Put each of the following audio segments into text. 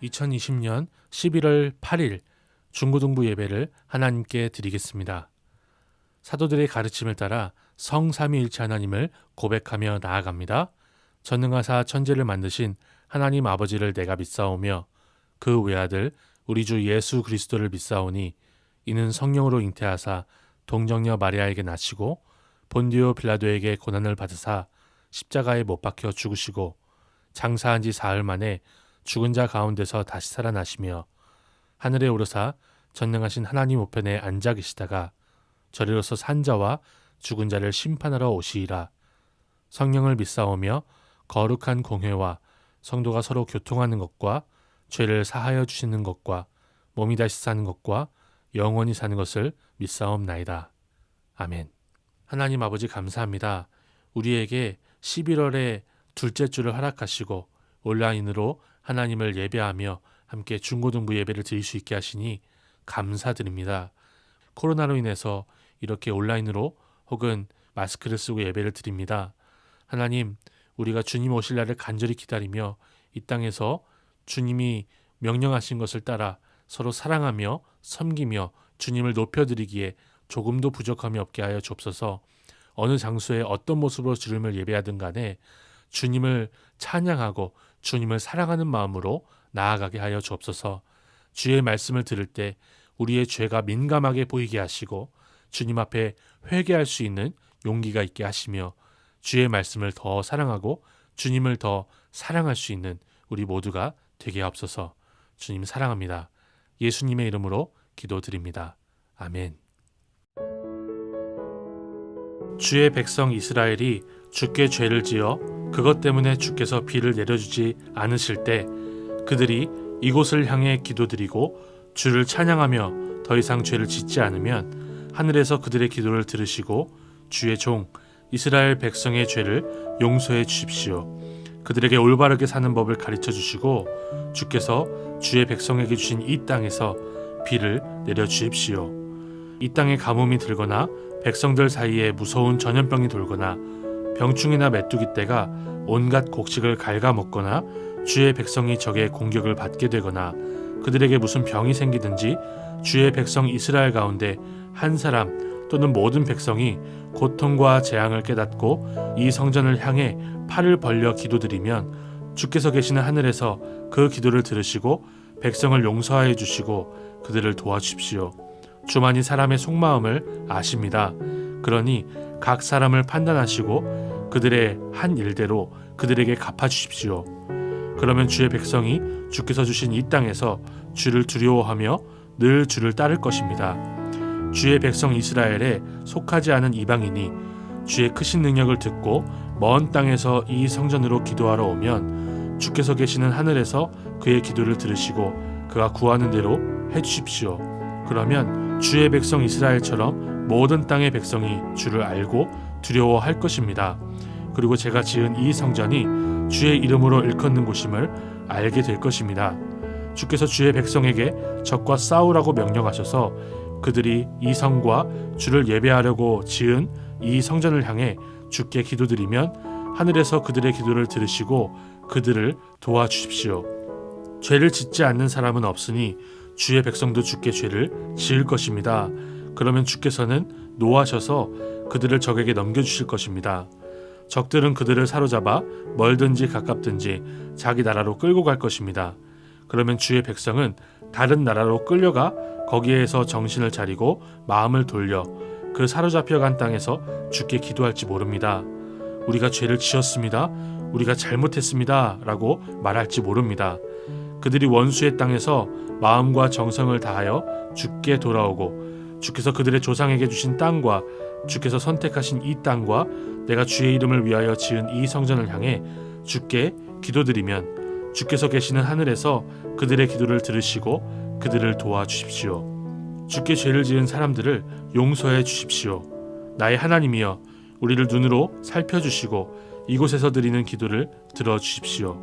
2020년 11월 8일 중고등부 예배를 하나님께 드리겠습니다. 사도들의 가르침을 따라 성삼위일체 하나님을 고백하며 나아갑니다. 전능하사 천지를 만드신 하나님 아버지를 내가 믿사오며 그 외아들 우리 주 예수 그리스도를 믿사오니 이는 성령으로 잉태하사 동정녀 마리아에게 나시고 본디오 빌라도에게 고난을 받으사 십자가에 못 박혀 죽으시고 장사한 지 사흘 만에 죽은 자 가운데서 다시 살아나시며 하늘에 오르사 전능하신 하나님 우편에 앉아 계시다가 저리로서 산 자와 죽은 자를 심판하러 오시리라. 성령을 믿사오며 거룩한 공회와 성도가 서로 교통하는 것과 죄를 사하여 주시는 것과 몸이 다시 사는 것과 영원히 사는 것을 믿사옵나이다. 아멘. 하나님 아버지 감사합니다. 우리에게 11월에 둘째 주를 허락하시고 온라인으로 하나님을 예배하며 함께 중고등부 예배를 드릴 수 있게 하시니 감사드립니다. 코로나로 인해서 이렇게 온라인으로 혹은 마스크를 쓰고 예배를 드립니다. 하나님, 우리가 주님 오실 날을 간절히 기다리며 이 땅에서 주님이 명령하신 것을 따라 서로 사랑하며 섬기며 주님을 높여드리기에 조금도 부족함이 없게 하여 주옵소서. 어느 장소에 어떤 모습으로 주님을 예배하든 간에 주님을 찬양하고 주님을 사랑하는 마음으로 나아가게 하여 주옵소서. 주의 말씀을 들을 때 우리의 죄가 민감하게 보이게 하시고 주님 앞에 회개할 수 있는 용기가 있게 하시며 주의 말씀을 더 사랑하고 주님을 더 사랑할 수 있는 우리 모두가 되게 하옵소서. 주님 사랑합니다. 예수님의 이름으로 기도드립니다. 아멘. 주의 백성 이스라엘이 주께 죄를 지어 그것 때문에 주께서 비를 내려주지 않으실 때 그들이 이곳을 향해 기도드리고 주를 찬양하며 더 이상 죄를 짓지 않으면 하늘에서 그들의 기도를 들으시고 주의 종 이스라엘 백성의 죄를 용서해 주십시오. 그들에게 올바르게 사는 법을 가르쳐 주시고 주께서 주의 백성에게 주신 이 땅에서 비를 내려 주십시오. 이 땅에 가뭄이 들거나 백성들 사이에 무서운 전염병이 돌거나 병충이나 메뚜기 떼가 온갖 곡식을 갉아먹거나 주의 백성이 적의 공격을 받게 되거나 그들에게 무슨 병이 생기든지 주의 백성 이스라엘 가운데 한 사람 또는 모든 백성이 고통과 재앙을 깨닫고 이 성전을 향해 팔을 벌려 기도드리면 주께서 계시는 하늘에서 그 기도를 들으시고 백성을 용서하여 주시고 그들을 도와주십시오. 주만이 사람의 속마음을 아십니다. 그러니 각 사람을 판단하시고 그들의 한 일대로 그들에게 갚아주십시오. 그러면 주의 백성이 주께서 주신 이 땅에서 주를 두려워하며 늘 주를 따를 것입니다. 주의 백성 이스라엘에 속하지 않은 이방인이 주의 크신 능력을 듣고 먼 땅에서 이 성전으로 기도하러 오면 주께서 계시는 하늘에서 그의 기도를 들으시고 그가 구하는 대로 해주십시오. 그러면 주의 백성 이스라엘처럼 모든 땅의 백성이 주를 알고 두려워할 것입니다. 그리고 제가 지은 이 성전이 주의 이름으로 일컫는 곳임을 알게 될 것입니다. 주께서 주의 백성에게 적과 싸우라고 명령하셔서 그들이 이 성과 주를 예배하려고 지은 이 성전을 향해 주께 기도드리면 하늘에서 그들의 기도를 들으시고 그들을 도와주십시오. 죄를 짓지 않는 사람은 없으니 주의 백성도 주께 죄를 지을 것입니다. 그러면 주께서는 노하셔서 그들을 적에게 넘겨주실 것입니다. 적들은 그들을 사로잡아 멀든지 가깝든지 자기 나라로 끌고 갈 것입니다. 그러면 주의 백성은 다른 나라로 끌려가 거기에서 정신을 차리고 마음을 돌려 그 사로잡혀간 땅에서 주께 기도할지 모릅니다. 우리가 죄를 지었습니다. 우리가 잘못했습니다. 라고 말할지 모릅니다. 그들이 원수의 땅에서 마음과 정성을 다하여 주께 돌아오고 주께서 그들의 조상에게 주신 땅과 주께서 선택하신 이 땅과 내가 주의 이름을 위하여 지은 이 성전을 향해 주께 기도드리면 주께서 계시는 하늘에서 그들의 기도를 들으시고 그들을 도와주십시오. 주께 죄를 지은 사람들을 용서해 주십시오. 나의 하나님이여 우리를 눈으로 살펴주시고 이곳에서 드리는 기도를 들어주십시오.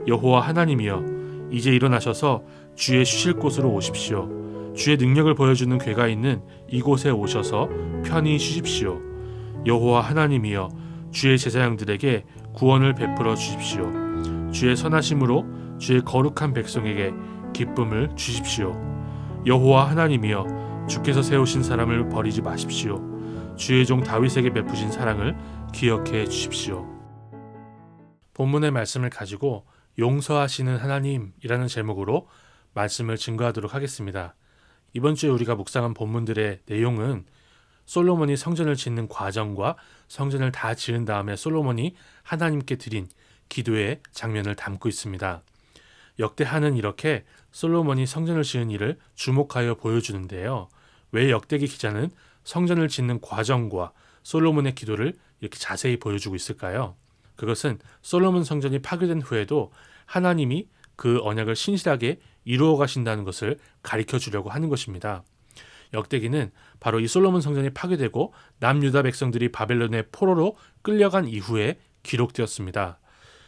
여호와 하나님이여 이제 일어나셔서 주의 쉬실 곳으로 오십시오. 주의 능력을 보여주는 궤가 있는 이곳에 오셔서 편히 쉬십시오. 여호와 하나님이여 주의 제사장들에게 구원을 베풀어 주십시오. 주의 선하심으로 주의 거룩한 백성에게 기쁨을 주십시오. 여호와 하나님이여, 주께서 세우신 사람을 버리지 마십시오. 주의 종 다윗에게 베푸신 사랑을 기억해 주십시오. 본문의 말씀을 가지고 용서하시는 하나님이라는 제목으로 말씀을 증거하도록 하겠습니다. 이번 주에 우리가 묵상한 본문들의 내용은 솔로몬이 성전을 짓는 과정과 성전을 다 지은 다음에 솔로몬이 하나님께 드린 기도의 장면을 담고 있습니다. 역대하는 이렇게 솔로몬이 성전을 지은 일을 주목하여 보여주는데요. 왜 역대기 기자는 성전을 짓는 과정과 솔로몬의 기도를 이렇게 자세히 보여주고 있을까요? 그것은 솔로몬 성전이 파괴된 후에도 하나님이 그 언약을 신실하게 이루어 가신다는 것을 가르쳐 주려고 하는 것입니다. 역대기는 바로 이 솔로몬 성전이 파괴되고 남유다 백성들이 바벨론의 포로로 끌려간 이후에 기록되었습니다.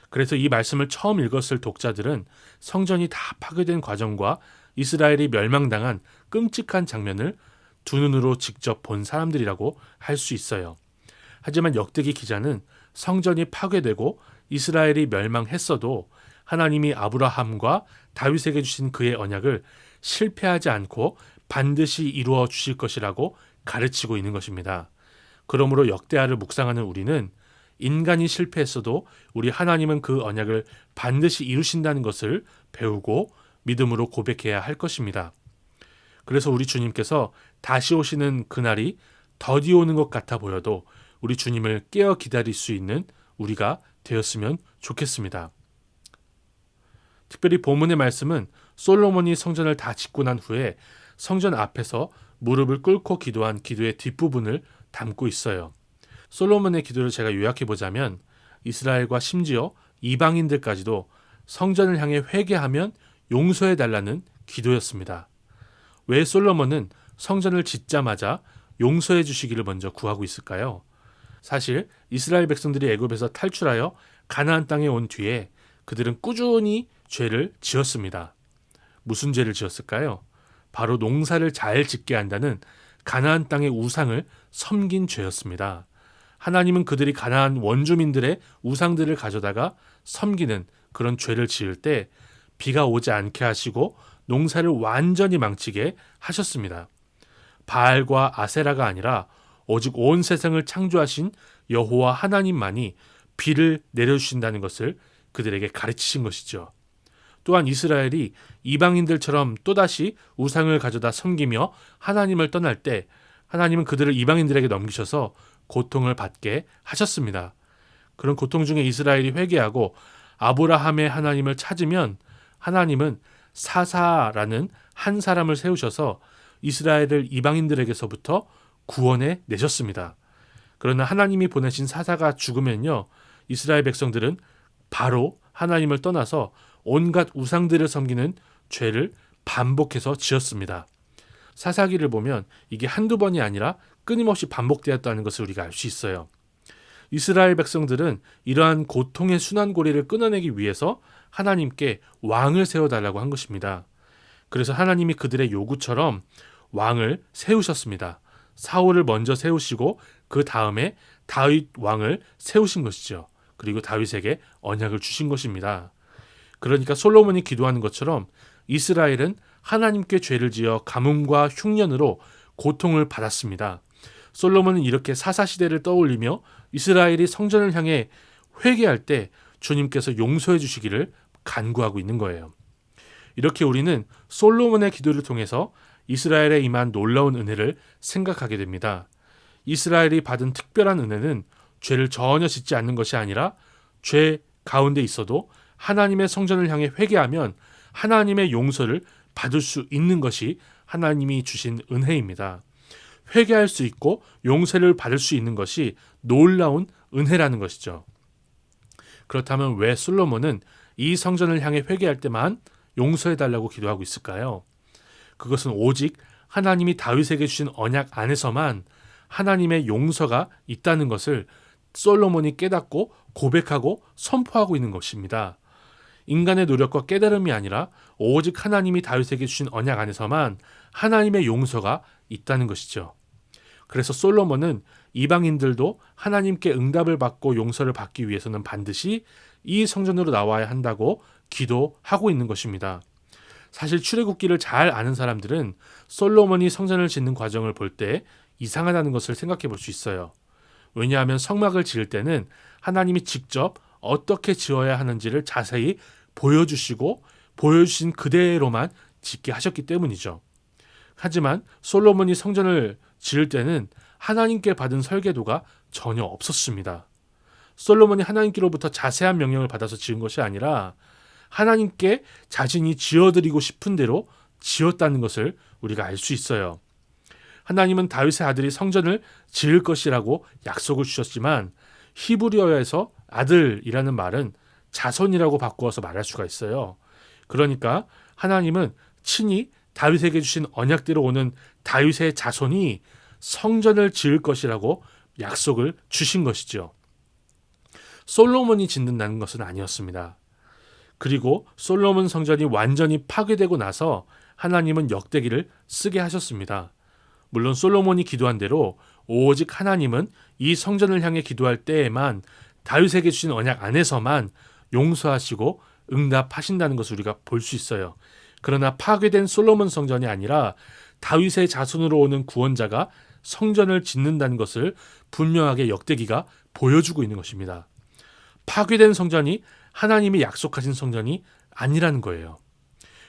그래서 이 말씀을 처음 읽었을 독자들은 성전이 다 파괴된 과정과 이스라엘이 멸망당한 끔찍한 장면을 두 눈으로 직접 본 사람들이라고 할 수 있어요. 하지만 역대기 기자는 성전이 파괴되고 이스라엘이 멸망했어도 하나님이 아브라함과 다윗에게 주신 그의 언약을 실패하지 않고 반드시 이루어 주실 것이라고 가르치고 있는 것입니다. 그러므로 역대하를 묵상하는 우리는 인간이 실패했어도 우리 하나님은 그 언약을 반드시 이루신다는 것을 배우고 믿음으로 고백해야 할 것입니다. 그래서 우리 주님께서 다시 오시는 그날이 더디 오는 것 같아 보여도 우리 주님을 깨어 기다릴 수 있는 우리가 되었으면 좋겠습니다. 특별히 본문의 말씀은 솔로몬이 성전을 다 짓고 난 후에 성전 앞에서 무릎을 꿇고 기도한 기도의 뒷부분을 담고 있어요. 솔로몬의 기도를 제가 요약해 보자면 이스라엘과 심지어 이방인들까지도 성전을 향해 회개하면 용서해 달라는 기도였습니다. 왜 솔로몬은 성전을 짓자마자 용서해 주시기를 먼저 구하고 있을까요? 사실 이스라엘 백성들이 애굽에서 탈출하여 가나안 땅에 온 뒤에 그들은 꾸준히 죄를 지었습니다. 무슨 죄를 지었을까요? 바로 농사를 잘 짓게 한다는 가나안 땅의 우상을 섬긴 죄였습니다. 하나님은 그들이 가나안 원주민들의 우상들을 가져다가 섬기는 그런 죄를 지을 때 비가 오지 않게 하시고 농사를 완전히 망치게 하셨습니다. 바알과 아세라가 아니라 오직 온 세상을 창조하신 여호와 하나님만이 비를 내려주신다는 것을 그들에게 가르치신 것이죠. 또한 이스라엘이 이방인들처럼 또다시 우상을 가져다 섬기며 하나님을 떠날 때 하나님은 그들을 이방인들에게 넘기셔서 고통을 받게 하셨습니다. 그런 고통 중에 이스라엘이 회개하고 아브라함의 하나님을 찾으면 하나님은 사사라는 한 사람을 세우셔서 이스라엘을 이방인들에게서부터 구원해 내셨습니다. 그러나 하나님이 보내신 사사가 죽으면요, 이스라엘 백성들은 바로 하나님을 떠나서 온갖 우상들을 섬기는 죄를 반복해서 지었습니다. 사사기를 보면 이게 한두 번이 아니라 끊임없이 반복되었다는 것을 우리가 알 수 있어요. 이스라엘 백성들은 이러한 고통의 순환고리를 끊어내기 위해서 하나님께 왕을 세워달라고 한 것입니다. 그래서 하나님이 그들의 요구처럼 왕을 세우셨습니다. 사울을 먼저 세우시고 그 다음에 다윗 왕을 세우신 것이죠. 그리고 다윗에게 언약을 주신 것입니다. 그러니까 솔로몬이 기도하는 것처럼 이스라엘은 하나님께 죄를 지어 가뭄과 흉년으로 고통을 받았습니다. 솔로몬은 이렇게 사사시대를 떠올리며 이스라엘이 성전을 향해 회개할 때 주님께서 용서해 주시기를 간구하고 있는 거예요. 이렇게 우리는 솔로몬의 기도를 통해서 이스라엘에 임한 놀라운 은혜를 생각하게 됩니다. 이스라엘이 받은 특별한 은혜는 죄를 전혀 짓지 않는 것이 아니라 죄 가운데 있어도 하나님의 성전을 향해 회개하면 하나님의 용서를 받을 수 있는 것이 하나님이 주신 은혜입니다. 회개할 수 있고 용서를 받을 수 있는 것이 놀라운 은혜라는 것이죠. 그렇다면 왜 솔로몬은 이 성전을 향해 회개할 때만 용서해달라고 기도하고 있을까요? 그것은 오직 하나님이 다윗에게 주신 언약 안에서만 하나님의 용서가 있다는 것을 솔로몬이 깨닫고 고백하고 선포하고 있는 것입니다. 인간의 노력과 깨달음이 아니라 오직 하나님이 다윗에게 주신 언약 안에서만 하나님의 용서가 있다는 것이죠. 그래서 솔로몬은 이방인들도 하나님께 응답을 받고 용서를 받기 위해서는 반드시 이 성전으로 나와야 한다고 기도하고 있는 것입니다. 사실 출애굽기를 잘 아는 사람들은 솔로몬이 성전을 짓는 과정을 볼 때 이상하다는 것을 생각해 볼 수 있어요. 왜냐하면 성막을 지을 때는 하나님이 직접 어떻게 지어야 하는지를 자세히 보여주시고 보여주신 그대로만 짓게 하셨기 때문이죠. 하지만 솔로몬이 성전을 지을 때는 하나님께 받은 설계도가 전혀 없었습니다. 솔로몬이 하나님께로부터 자세한 명령을 받아서 지은 것이 아니라 하나님께 자신이 지어드리고 싶은 대로 지었다는 것을 우리가 알 수 있어요. 하나님은 다윗의 아들이 성전을 지을 것이라고 약속을 주셨지만 히브리어에서 아들이라는 말은 자손이라고 바꾸어서 말할 수가 있어요. 그러니까 하나님은 친히 다윗에게 주신 언약대로 오는 다윗의 자손이 성전을 지을 것이라고 약속을 주신 것이죠. 솔로몬이 짓는다는 것은 아니었습니다. 그리고 솔로몬 성전이 완전히 파괴되고 나서 하나님은 역대기를 쓰게 하셨습니다. 물론 솔로몬이 기도한 대로 오직 하나님은 이 성전을 향해 기도할 때에만 다윗에게 주신 언약 안에서만 용서하시고 응답하신다는 것을 우리가 볼 수 있어요. 그러나 파괴된 솔로몬 성전이 아니라 다윗의 자손으로 오는 구원자가 성전을 짓는다는 것을 분명하게 역대기가 보여주고 있는 것입니다. 파괴된 성전이 하나님이 약속하신 성전이 아니라는 거예요.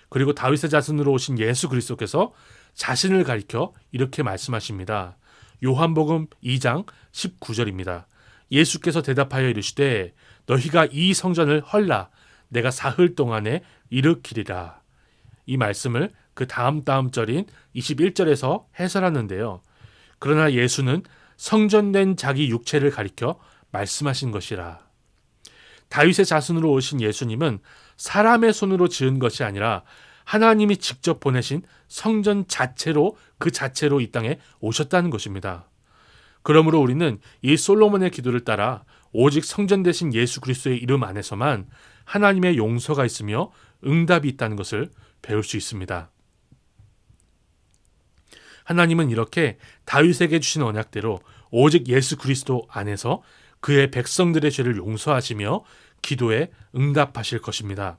그리고 다윗의 자손으로 오신 예수 그리스도께서 자신을 가리켜 이렇게 말씀하십니다. 요한복음 2장 19절입니다. 예수께서 대답하여 이르시되 너희가 이 성전을 헐라 내가 사흘 동안에 일으키리라. 이 말씀을 그 다음 절인 21절에서 해설하는데요. 그러나 예수는 성전된 자기 육체를 가리켜 말씀하신 것이라. 다윗의 자손으로 오신 예수님은 사람의 손으로 지은 것이 아니라 하나님이 직접 보내신 성전 자체로 그 자체로 이 땅에 오셨다는 것입니다. 그러므로 우리는 이 솔로몬의 기도를 따라 오직 성전 대신 예수 그리스도의 이름 안에서만 하나님의 용서가 있으며 응답이 있다는 것을 배울 수 있습니다. 하나님은 이렇게 다윗에게 주신 언약대로 오직 예수 그리스도 안에서 그의 백성들의 죄를 용서하시며 기도에 응답하실 것입니다.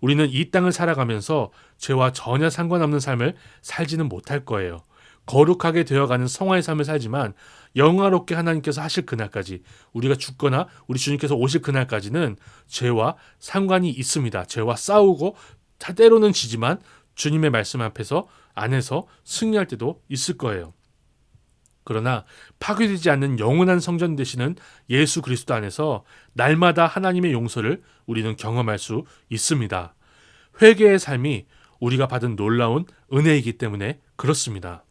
우리는 이 땅을 살아가면서 죄와 전혀 상관없는 삶을 살지는 못할 거예요. 거룩하게 되어가는 성화의 삶을 살지만 영화롭게 하나님께서 하실 그날까지, 우리가 죽거나 우리 주님께서 오실 그날까지는 죄와 상관이 있습니다. 죄와 싸우고 때로는 지지만 주님의 말씀 앞에서 안에서 승리할 때도 있을 거예요. 그러나 파괴되지 않는 영원한 성전 되시는 예수 그리스도 안에서 날마다 하나님의 용서를 우리는 경험할 수 있습니다. 회개의 삶이 우리가 받은 놀라운 은혜이기 때문에 그렇습니다.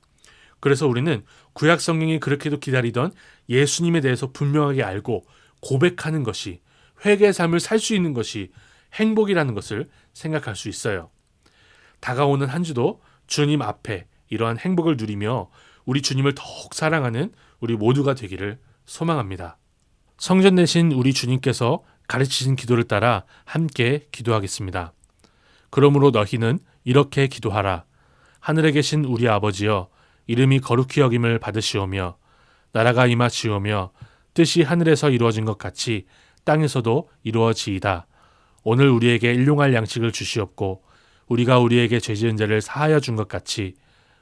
그래서 우리는 구약 성경이 그렇게도 기다리던 예수님에 대해서 분명하게 알고 고백하는 것이, 회개의 삶을 살 수 있는 것이 행복이라는 것을 생각할 수 있어요. 다가오는 한 주도 주님 앞에 이러한 행복을 누리며 우리 주님을 더욱 사랑하는 우리 모두가 되기를 소망합니다. 성전 내신 우리 주님께서 가르치신 기도를 따라 함께 기도하겠습니다. 그러므로 너희는 이렇게 기도하라. 하늘에 계신 우리 아버지여, 이름이 거룩히 여김을 받으시오며 나라가 임하시오며 뜻이 하늘에서 이루어진 것 같이 땅에서도 이루어지이다. 오늘 우리에게 일용할 양식을 주시옵고 우리가 우리에게 죄 지은 자를 사하여 준 것 같이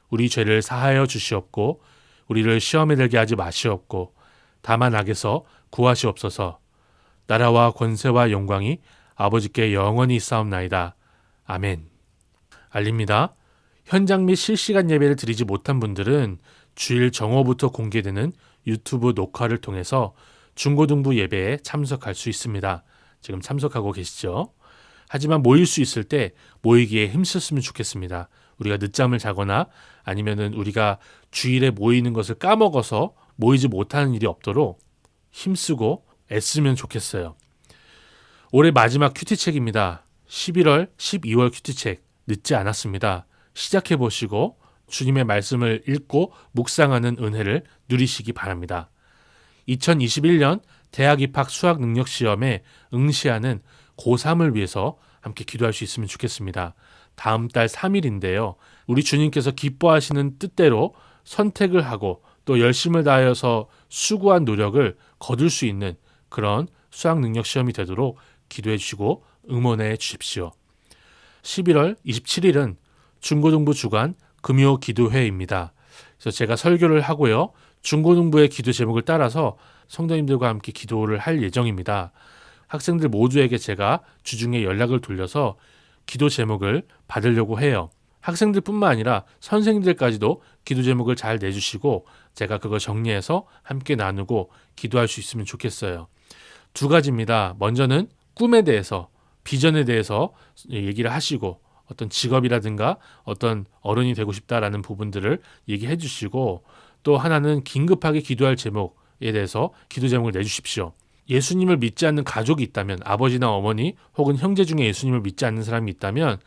우리 죄를 사하여 주시옵고 우리를 시험에 들게 하지 마시옵고 다만 악에서 구하시옵소서. 나라와 권세와 영광이 아버지께 영원히 있사옵나이다. 아멘. 알립니다. 현장 및 실시간 예배를 드리지 못한 분들은 주일 정오부터 공개되는 유튜브 녹화를 통해서 중고등부 예배에 참석할 수 있습니다. 지금 참석하고 계시죠? 하지만 모일 수 있을 때 모이기에 힘썼으면 좋겠습니다. 우리가 늦잠을 자거나 아니면은 우리가 주일에 모이는 것을 까먹어서 모이지 못하는 일이 없도록 힘쓰고 애쓰면 좋겠어요. 올해 마지막 큐티책입니다. 11월, 12월 큐티책 늦지 않았습니다. 시작해 보시고 주님의 말씀을 읽고 묵상하는 은혜를 누리시기 바랍니다. 2021년 대학 입학 수학 능력 시험에 응시하는 고3을 위해서 함께 기도할 수 있으면 좋겠습니다. 다음 달 3일인데요. 우리 주님께서 기뻐하시는 뜻대로 선택을 하고 또 열심을 다하여서 수고한 노력을 거둘 수 있는 그런 수학 능력 시험이 되도록 기도해 주시고 응원해 주십시오. 11월 27일은 중고등부 주간 금요 기도회입니다. 그래서 제가 설교를 하고요. 중고등부의 기도 제목을 따라서 성도님들과 함께 기도를 할 예정입니다. 학생들 모두에게 제가 주중에 연락을 돌려서 기도 제목을 받으려고 해요. 학생들뿐만 아니라 선생님들까지도 기도 제목을 잘 내주시고 제가 그거 정리해서 함께 나누고 기도할 수 있으면 좋겠어요. 두 가지입니다. 먼저는 꿈에 대해서, 비전에 대해서 얘기를 하시고 어떤 직업이라든가 어떤 어른이 되고 싶다라는 부분들을 얘기해 주시고 또 하나는 긴급하게 기도할 제목에 대해서 기도 제목을 내주십시오. 예수님을 믿지 않는 가족이 있다면 아버지나 어머니 혹은 형제 중에 예수님을 믿지 않는 사람이 있다면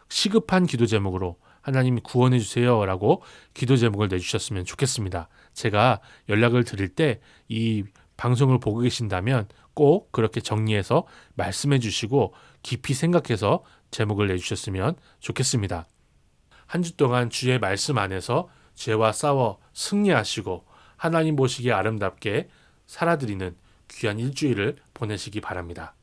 시급한 기도 제목으로 하나님이 구원해 주세요 라고 기도 제목을 내주셨으면 좋겠습니다. 제가 연락을 드릴 때 이 방송을 보고 계신다면 꼭 그렇게 정리해서 말씀해 주시고 깊이 생각해서 제목을 내주셨으면 좋겠습니다. 한 주 동안 주의 말씀 안에서 죄와 싸워 승리하시고 하나님 보시기에 아름답게 살아드리는 귀한 일주일을 보내시기 바랍니다.